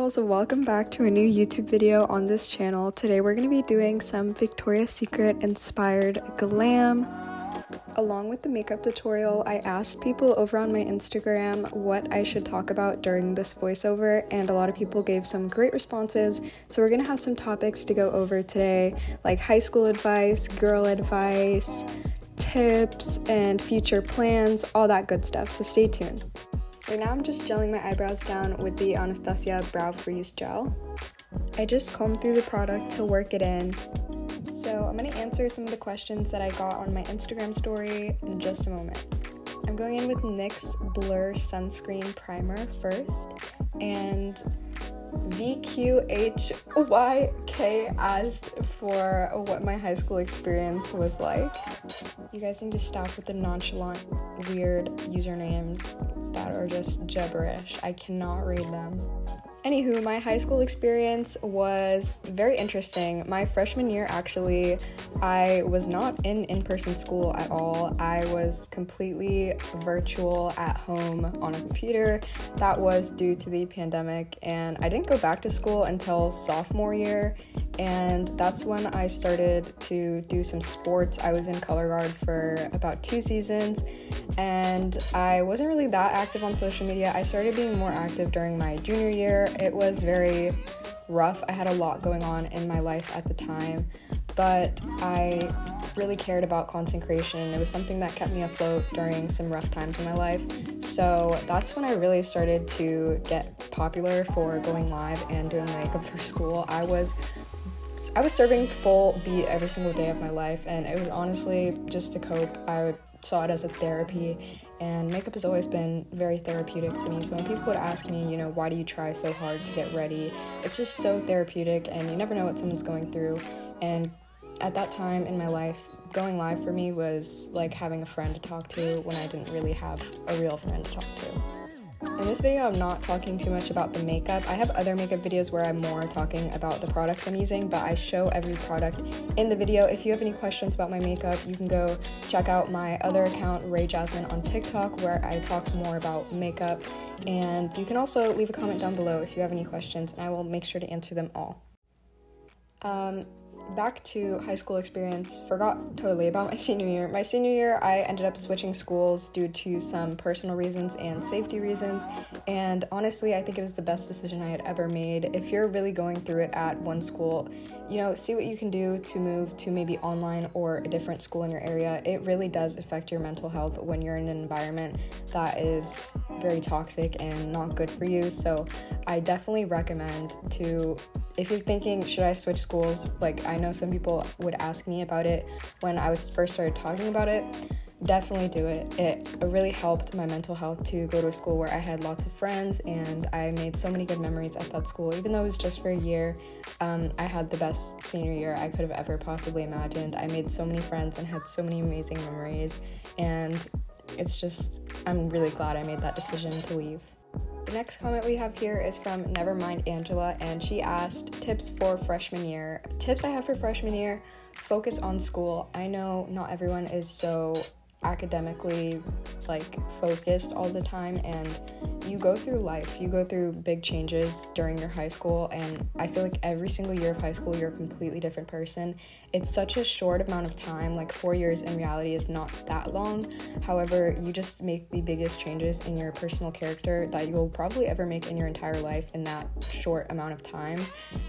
girls, welcome back to a new YouTube video on this channel. Today we're going to be doing some Victoria's Secret inspired glam. Along with the makeup tutorial, I asked people over on my Instagram what I should talk about during this voiceover, and a lot of people gave some great responses. So we're going to have some topics to go over today, like high school advice, girl advice, tips, and future plans, all that good stuff. So stay tuned. Right now I'm just gelling my eyebrows down with the Anastasia Brow Freeze Gel. I just combed through the product to work it in. So I'm going to answer some of the questions that I got on my Instagram story in just a moment. I'm going in with NYX Blur Sunscreen Primer first, and VQHYK asked for what my high school experience was like. You guys need to stop with the nonchalant, weird usernames that are just gibberish. I cannot read them. Anywho, my high school experience was very interesting. My freshman year, actually, I was not in-person school at all. I was completely virtual at home on a computer. That was due to the pandemic, and I didn't go back to school until sophomore year, and that's when I started to do some sports. I was in color guard for about 2 seasons, and I wasn't really that active on social media. I started being more active during my junior year. It was very rough. I had a lot going on in my life at the time, but I really cared about concentration. It was something that kept me afloat during some rough times in my life. So that's when I really started to get popular for going live and doing makeup for school. I was serving full beat every single day of my life, and it was honestly just to cope. I saw it as a therapy, and makeup has always been very therapeutic to me. So when people would ask me, why do you try so hard to get ready? It's just so therapeutic, and you never know what someone's going through. And at that time in my life, going live for me was like having a friend to talk to when I didn't really have a real friend to talk to. In this video, I'm not talking too much about the makeup. I have other makeup videos where I'm more talking about the products I'm using, but I show every product in the video. If you have any questions about my makeup, you can go check out my other account, zoraida.jazmine, on TikTok, where I talk more about makeup. And you can also leave a comment down below if you have any questions, and I will make sure to answer them all. Back to high school experience, forgot totally about my senior year. My senior year, I ended up switching schools due to some personal reasons and safety reasons, and honestly, I think it was the best decision I had ever made. If you're really going through it at one school, see what you can do to move to maybe online or a different school in your area. It really does affect your mental health when you're in an environment that is very toxic and not good for you. So I definitely recommend to, if you're thinking, should I switch schools? Like, I know some people would ask me about it when I first started talking about it. Definitely do it. It really helped my mental health to go to a school where I had lots of friends, and I made so many good memories at that school. Even though it was just for a year, I had the best senior year I could have ever possibly imagined. I made so many friends and had so many amazing memories, and I'm really glad I made that decision to leave. The next comment we have here is from Nevermind Angela, and she asked tips for freshman year. Tips I have for freshman year: focus on school. I know not everyone is so academically focused all the time, and you go through life, you go through big changes during your high school, and I feel like every single year of high school you're a completely different person. It's such a short amount of time, 4 years in reality is not that long. However, you just make the biggest changes in your personal character that you'll probably ever make in your entire life in that short amount of time.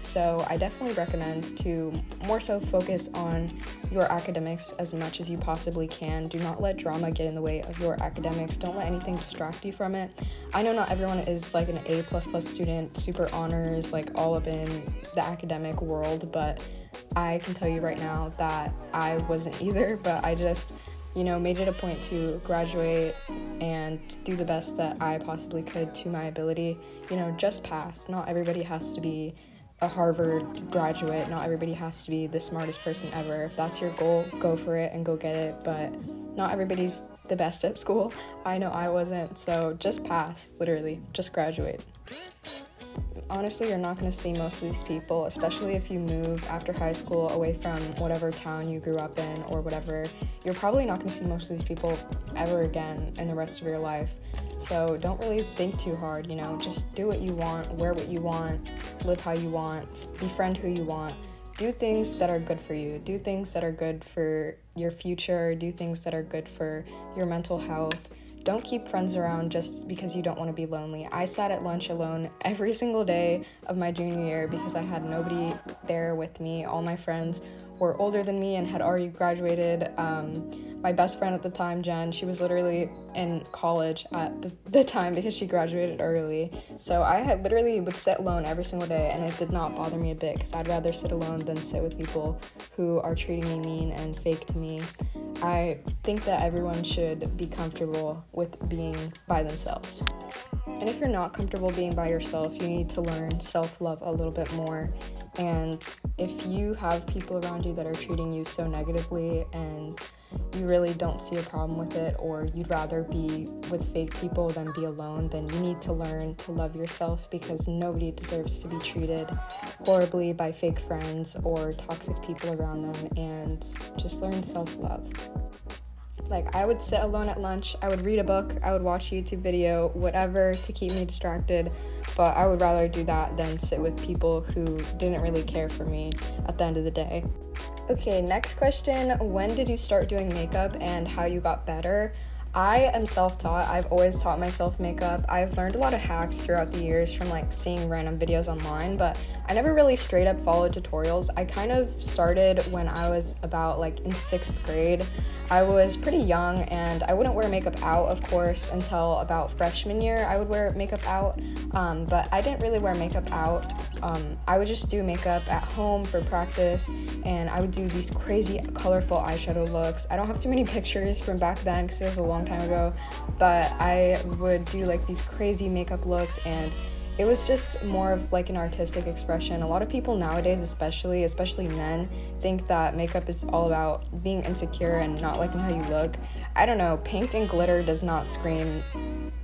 So I definitely recommend to more so focus on your academics as much as you possibly can. Do not let drama get in the way of your academics. Don't let anything distract you from it. I know not everyone is an A++ student, super honors, all up in the academic world, but I can tell you right now that I wasn't either, but I just, made it a point to graduate and do the best that I possibly could to my ability. Just pass. Not everybody has to be a Harvard graduate. Not everybody has to be the smartest person ever. If that's your goal, go for it and go get it, but not everybody's the best at school. I know I wasn't, so just pass, literally, just graduate. honestly, you're not going to see most of these people, especially if you move after high school away from whatever town you grew up in or whatever. You're probably not going to see most of these people ever again in the rest of your life. So don't really think too hard, just do what you want, wear what you want, live how you want, befriend who you want. Do things that are good for you. Do things that are good for your future. Do things that are good for your mental health. Don't keep friends around just because you don't want to be lonely. I sat at lunch alone every single day of my junior year because I had nobody there with me. All my friends were older than me and had already graduated. My best friend at the time, Jen, she was literally in college at the time because she graduated early. So I had literally would sit alone every single day, and it did not bother me a bit because I'd rather sit alone than sit with people who are treating me mean and fake to me. I think that everyone should be comfortable with being by themselves. And if you're not comfortable being by yourself, you need to learn self-love a little bit more. And if you have people around you that are treating you so negatively and you really don't see a problem with it, or you'd rather be with fake people than be alone, then you need to learn to love yourself, because nobody deserves to be treated horribly by fake friends or toxic people around them, and just learn self-love. Like, I would sit alone at lunch, I would read a book, I would watch a YouTube video, whatever to keep me distracted, but I would rather do that than sit with people who didn't really care for me at the end of the day. Okay, next question. When did you start doing makeup and how you got better? I am self-taught. I've always taught myself makeup. I've learned a lot of hacks throughout the years from seeing random videos online, but I never really straight up followed tutorials. I kind of started when I was about in 6th grade. I was pretty young and I wouldn't wear makeup out, of course, until about freshman year. I would wear makeup out, but I didn't really wear makeup out. I would just do makeup at home for practice, and I would do these crazy colorful eyeshadow looks. I don't have too many pictures from back then because it was a long time ago, but I would do these crazy makeup looks, and it was just more of an artistic expression. A lot of people nowadays, especially men, think that makeup is all about being insecure and not liking how you look. I don't know, pink and glitter does not scream,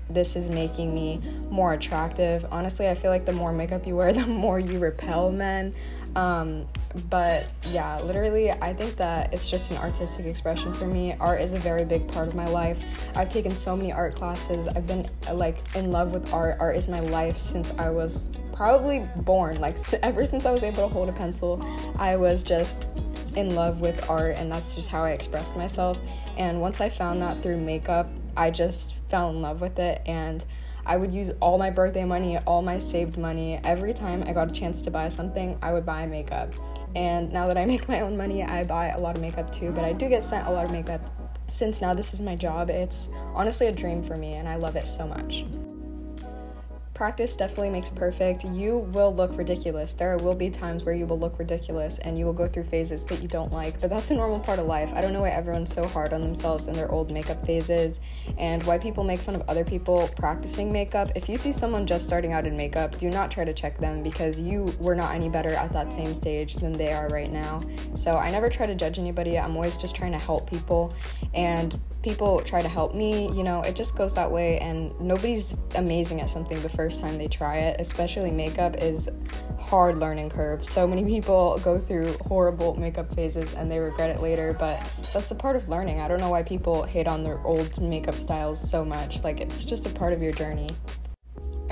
this is making me more attractive. Honestly, I feel like the more makeup you wear, the more you repel men. But yeah, literally, I think that it's just an artistic expression for me. Art is a very big part of my life. I've taken so many art classes. I've been in love with art. Art is my life since I was probably born. Ever since I was able to hold a pencil, I was just in love with art, and that's just how I expressed myself. And once I found that through makeup, I just fell in love with it, and I would use all my birthday money, all my saved money. Every time I got a chance to buy something, I would buy makeup. And now that I make my own money, I buy a lot of makeup too, but I do get sent a lot of makeup. Since now this is my job, it's honestly a dream for me, and I love it so much. Practice definitely makes perfect. You will look ridiculous. There will be times where you will look ridiculous and you will go through phases that you don't like, but that's a normal part of life. I don't know why everyone's so hard on themselves in their old makeup phases and why people make fun of other people practicing makeup. If you see someone just starting out in makeup, do not try to check them, because you were not any better at that same stage than they are right now. So I never try to judge anybody. I'm always just trying to help people, and people try to help me. It just goes that way, and nobody's amazing at something the first time they try it. Especially makeup is hard learning curve. So many people go through horrible makeup phases and they regret it later, but that's a part of learning. I don't know why people hate on their old makeup styles so much. It's just a part of your journey.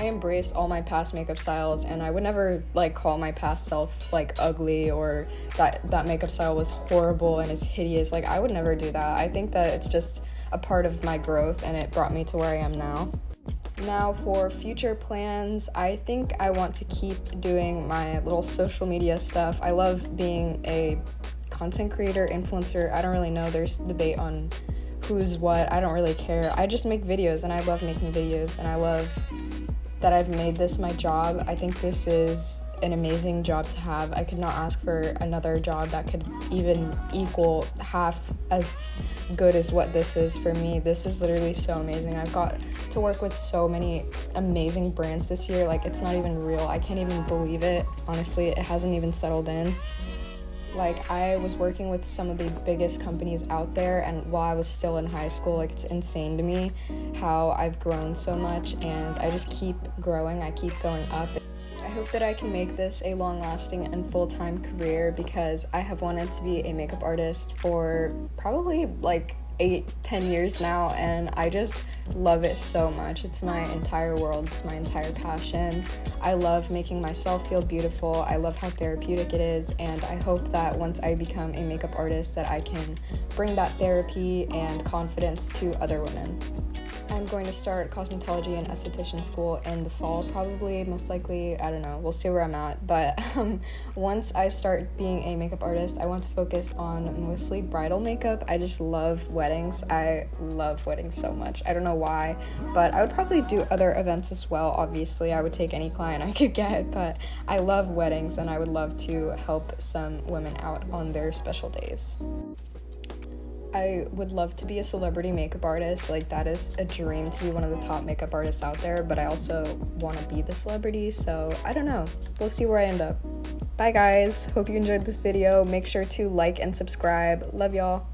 I embraced all my past makeup styles, and I would never call my past self ugly, or that makeup style was horrible and is hideous. I would never do that. I think that it's just a part of my growth, and it brought me to where I am now. Now for future plans, I think I want to keep doing my little social media stuff. I love being a content creator, influencer. I don't really know. There's debate on who's what. I don't really care. I just make videos, and I love making videos, and I love that I've made this my job. I think this is an amazing job to have. I could not ask for another job that could even equal half as good as what this is for me. This is literally so amazing. I've got to work with so many amazing brands this year. It's not even real. I can't even believe it. Honestly, it hasn't even settled in. I was working with some of the biggest companies out there, and while I was still in high school, it's insane to me how I've grown so much, and I just keep growing. I keep going up. I hope that I can make this a long-lasting and full-time career because I have wanted to be a makeup artist for probably like 8-10 years now, and I just love it so much. It's my entire world. It's my entire passion. I love making myself feel beautiful. I love how therapeutic it is, and I hope that once I become a makeup artist that I can bring that therapy and confidence to other women. I'm going to start cosmetology and esthetician school in the fall, probably, most likely, I don't know, we'll see where I'm at, but once I start being a makeup artist, I want to focus on mostly bridal makeup. I just love weddings. I love weddings so much. I don't know why, but I would probably do other events as well. Obviously, I would take any client I could get, but I love weddings, and I would love to help some women out on their special days. I would love to be a celebrity makeup artist. Like, that is a dream, to be one of the top makeup artists out there, but I also want to be the celebrity, so I don't know. We'll see where I end up. Bye guys, hope you enjoyed this video. Make sure to like and subscribe. Love y'all.